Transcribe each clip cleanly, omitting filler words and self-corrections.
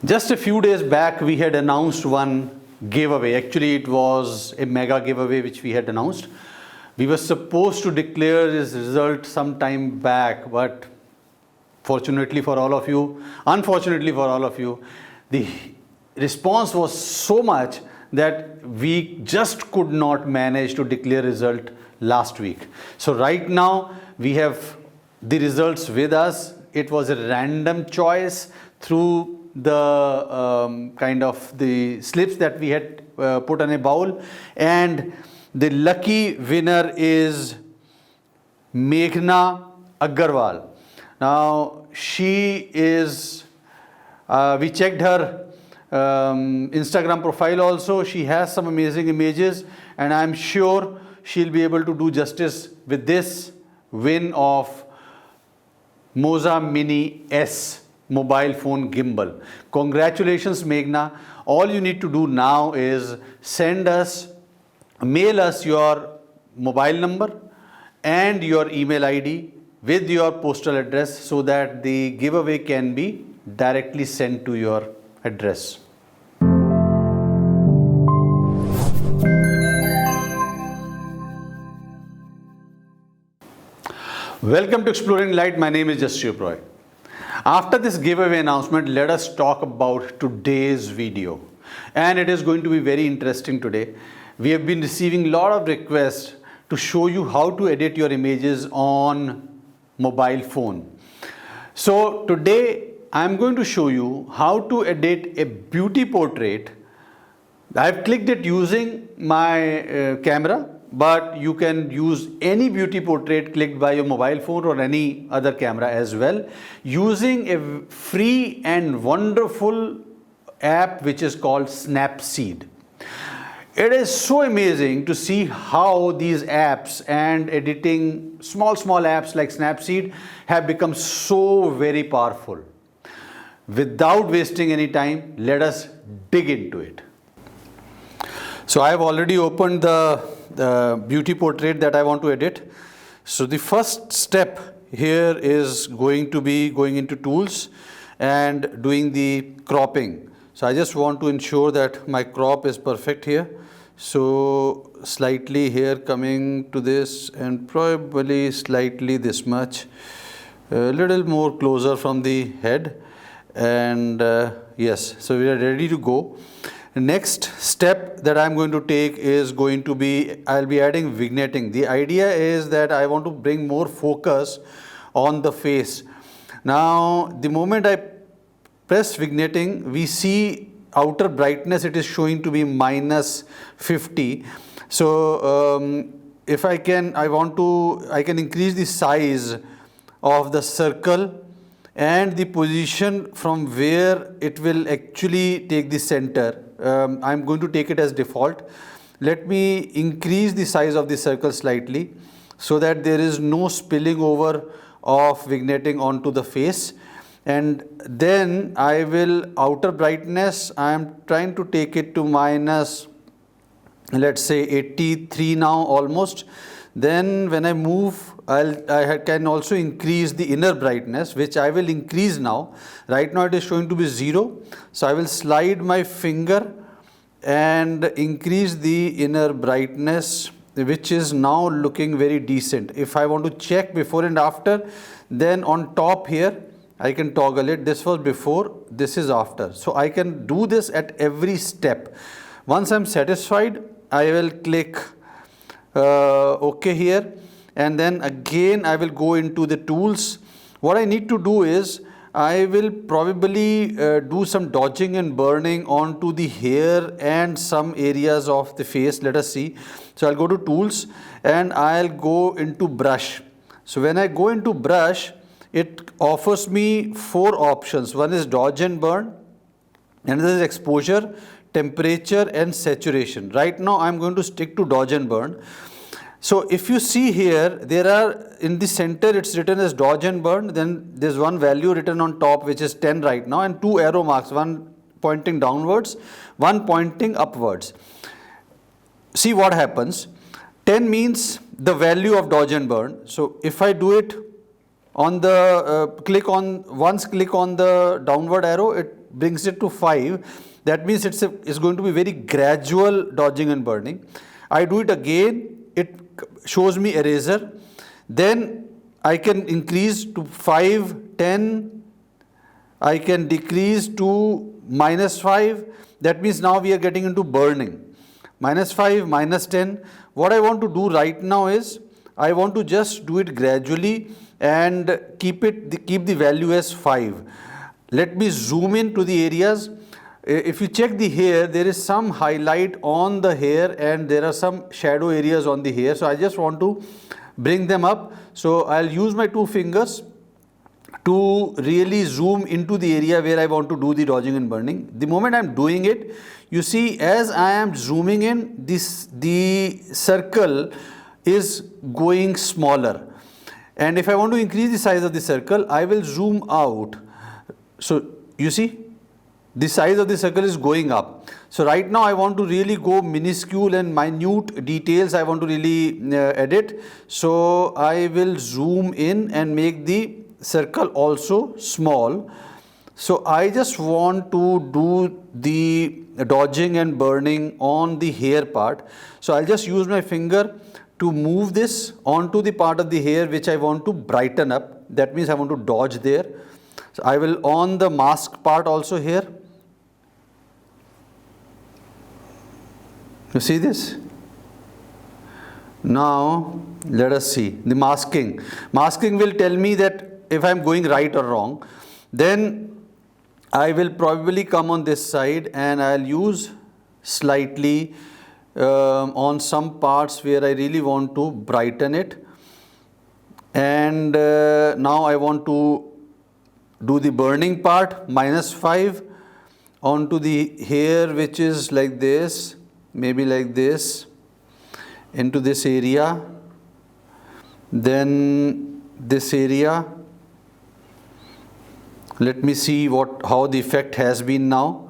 Just a few days back, we had announced one giveaway. Actually, it was a mega giveaway which we had announced. We were supposed to declare this result some time back, but fortunately for all of you, unfortunately for all of you, the response was so much that we just could not manage to declare result last week. So right now, we have the results with us. It was a random choice through the kind of the slips that we had put on a bowl, and the lucky winner is Meghna Agarwal. Now she is, we checked her Instagram profile also. She has some amazing images, and I'm sure she'll be able to do justice with this win of Moza Mini S mobile phone gimbal. Congratulations, Meghna. All you need to do now is mail us your mobile number and your email ID with your postal address so that the giveaway can be directly sent to your address. Welcome to Exploring Light. My name is Jassi Oberai. After this giveaway announcement, let us talk about today's video. And it is going to be very interesting today. We have been receiving a lot of requests to show you how to edit your images on mobile phone. So today I am going to show you how to edit a beauty portrait. I have clicked it using my camera, but you can use any beauty portrait clicked by your mobile phone or any other camera as well, using a free and wonderful app which is called Snapseed. It is so amazing to see how these apps and editing small apps like Snapseed have become so very powerful. Without wasting any time, let us dig into it. So I have already opened the beauty portrait that I want to edit. So the first step here is going to be going into tools and doing the cropping. So I just want to ensure that my crop is perfect here. So slightly here coming to this, and probably slightly this much, a little more closer from the head, and yes, so we are ready to go. Next step that I'm going to take is going to be, I'll be adding vignetting. The idea is that I want to bring more focus on the face. Now, the moment I press vignetting, we see outer brightness, it is showing to be -50. So if I can, I can increase the size of the circle and the position from where it will actually take the center. I'm going to take it as default. Let me increase the size of the circle slightly so that there is no spilling over of vignetting onto the face. And then I will, outer brightness, I am trying to take it to minus, let's say 83 now almost. Then when I move, I can also increase the inner brightness, which I will increase now. Right now it is showing to be 0. So I will slide my finger and increase the inner brightness, which is now looking very decent. If I want to check before and after, then on top here, I can toggle it. This was before, this is after. So I can do this at every step. Once I'm satisfied, I will click OK here. And then again, I will go into the tools. What I need to do is, I will probably do some dodging and burning onto the hair and some areas of the face. Let us see. So I'll go to tools and I'll go into brush. So when I go into brush, it offers me 4 options. One is dodge and burn, another is exposure, temperature and saturation. Right now I'm going to stick to dodge and burn. So if you see here, there are in the center it's written as dodge and burn, then there's one value written on top which is 10 right now, and 2 arrow marks, one pointing downwards, one pointing upwards. See what happens. 10 means the value of dodge and burn. So if I do it on the click on the downward arrow, it brings it to 5. That means it's going to be very gradual dodging and burning. I do it again, it shows me eraser. Then I can increase to 5, 10. I can decrease to -5. That means now we are getting into burning. -5, -10. What I want to do right now is I want to just do it gradually and keep the value as 5. Let me zoom in to the areas. If you check the hair, there is some highlight on the hair and there are some shadow areas on the hair. So I just want to bring them up. So I'll use my 2 fingers to really zoom into the area where I want to do the dodging and burning. The moment I'm doing it, you see as I am zooming in, the circle is going smaller. And if I want to increase the size of the circle, I will zoom out. So you see, the size of the circle is going up. So right now I want to really go minuscule and minute details I want to really edit. So I will zoom in and make the circle also small. So I just want to do the dodging and burning on the hair part. So I'll just use my finger to move this onto the part of the hair which I want to brighten up. That means I want to dodge there. So I will on the mask part also here. You see this? Now let us see the masking. Masking will tell me that if I am going right or wrong. Then I will probably come on this side and I'll use slightly on some parts where I really want to brighten it. And now I want to do the burning part, -5 onto the hair which is like this, maybe like this, into this area, then this area. Let me see how the effect has been now.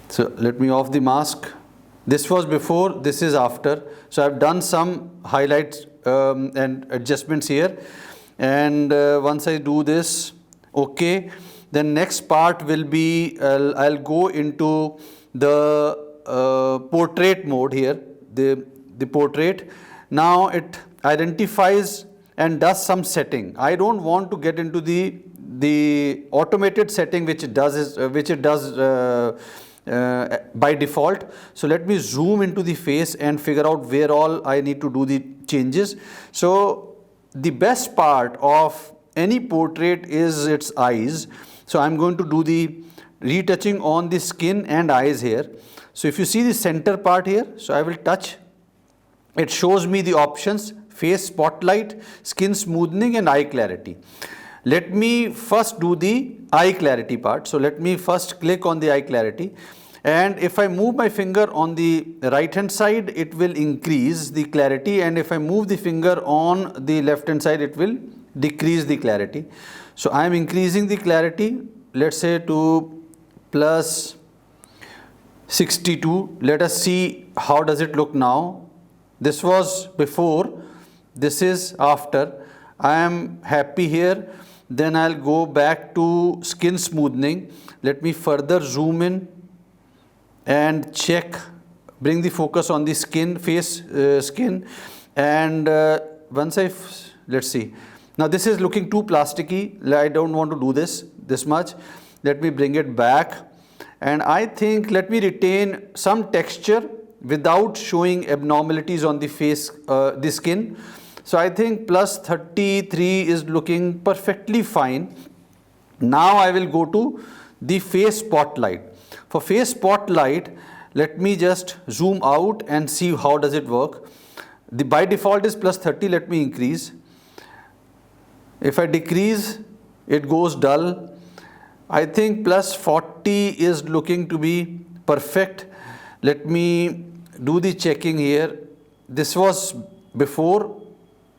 So let me off the mask. This was before, this is after. So I've done some highlights and adjustments here. And once I do this, okay, then next part will be, I'll go into the portrait mode here, the portrait. Now it identifies and does some setting. I don't want to get into the automated setting which it does by default. So let me zoom into the face and figure out where all I need to do the changes. So the best part of any portrait is its eyes. So I'm going to do the retouching on the skin and eyes here. So if you see the center part here, so I will touch. It shows me the options: face spotlight, skin smoothing and eye clarity. Let me first do the eye clarity part. So let me first click on the eye clarity. And if I move my finger on the right hand side, it will increase the clarity. And if I move the finger on the left hand side, it will decrease the clarity. So I am increasing the clarity, let's say to plus 62. Let us see how does it look now. This was before, this is after. I am happy here. Then I'll go back to skin smoothing. Let me further zoom in and check, bring the focus on the skin, face skin. And once let's see. Now this is looking too plasticky. I don't want to do this much. Let me bring it back. And I think let me retain some texture without showing abnormalities on the face, the skin. So I think plus 33 is looking perfectly fine. Now I will go to the face spotlight. For face spotlight, let me just zoom out and see how does it work. By default is plus 30, let me increase. If I decrease, it goes dull. I think plus 40 is looking to be perfect. Let me do the checking here. This was before,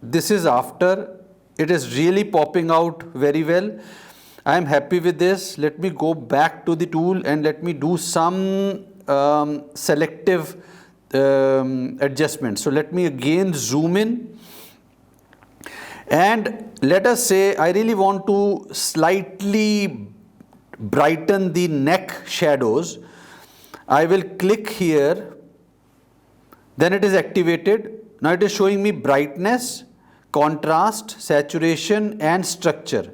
this is after. It is really popping out very well. I am happy with this. Let me go back to the tool and let me do some selective adjustments. So let me again zoom in And let us say I really want to slightly brighten the neck shadows. I will click here, then it is activated. Now it is showing me brightness, contrast, saturation and structure.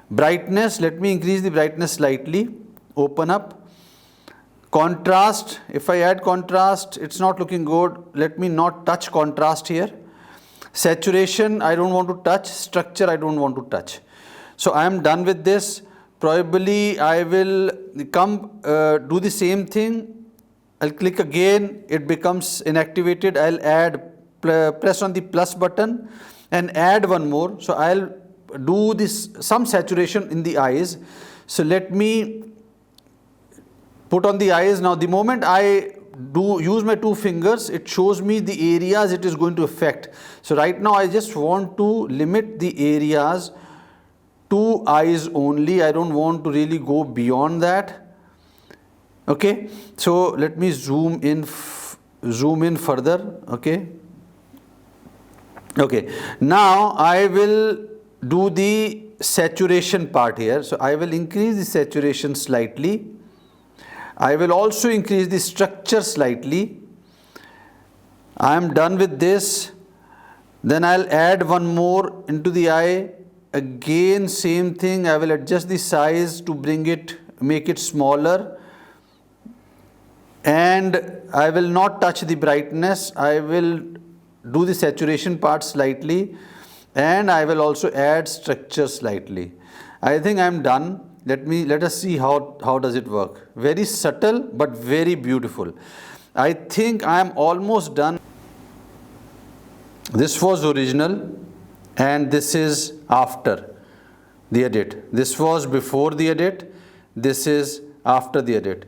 Brightness, let me increase the brightness slightly, open up. Contrast, if I add contrast, it's not looking good. Let me not touch contrast here. Saturation, I don't want to touch. Structure, I don't want to touch. So I am done with this. Probably I will do the same thing. I'll click again, it becomes inactivated. I'll press on the plus button and add one more. So I'll do this, some saturation in the eyes. So let me put on the eyes. Now the moment I use my two fingers, it shows me the areas it is going to affect. So right now I just want to limit the areas to eyes only. I don't want to really go beyond that. Okay, so let me zoom in further. Okay, now I will do the saturation part here. So I will increase the saturation slightly. I will also increase the structure slightly. I am done with this. Then I'll add one more into the eye. Again, same thing. I will adjust the size to make it smaller. And I will not touch the brightness. I will do the saturation part slightly. And I will also add structure slightly. I think I am done. Let us see how does it work. Very subtle but very beautiful. I think I am almost done. This was original and this is after the edit. This was before the edit. This is after the edit.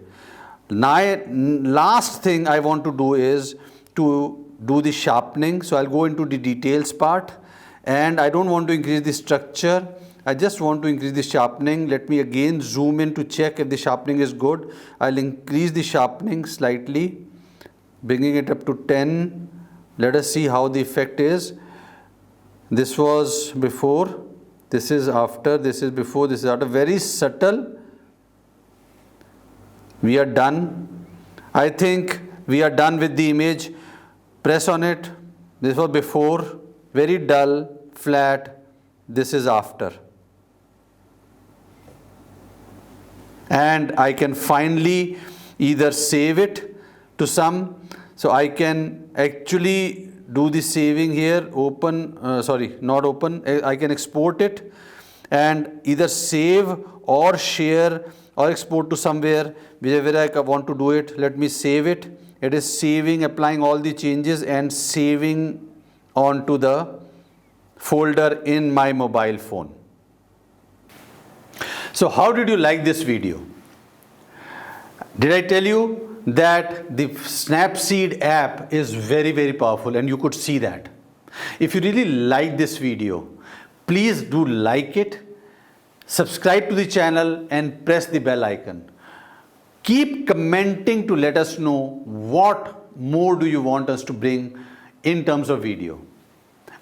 Last thing I want to do is to do the sharpening. So I'll go into the details part, and I don't want to increase the structure. I just want to increase the sharpening. Let me again zoom in to check if the sharpening is good. I'll increase the sharpening slightly, bringing it up to 10. Let us see how the effect is. This was before, this is after, this is before, this is after. Very subtle. We are done. I think we are done with the image. Press on it. This was before, very dull, flat. This is after. And I can finally either save it to some. So I can actually do the saving here. I can export it and either save or share or export to somewhere, wherever I want to do it. Let me save it. It is saving, applying all the changes and saving onto the folder in my mobile phone. So how did you like this video? Did I tell you that the Snapseed app is very, very powerful, and you could see that. If you really like this video, please do like it, subscribe to the channel and press the bell icon. Keep commenting to let us know what more do you want us to bring in terms of video.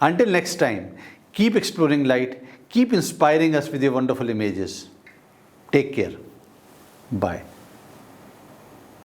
Until next time, keep exploring light, keep inspiring us with your wonderful images. Take care. Bye.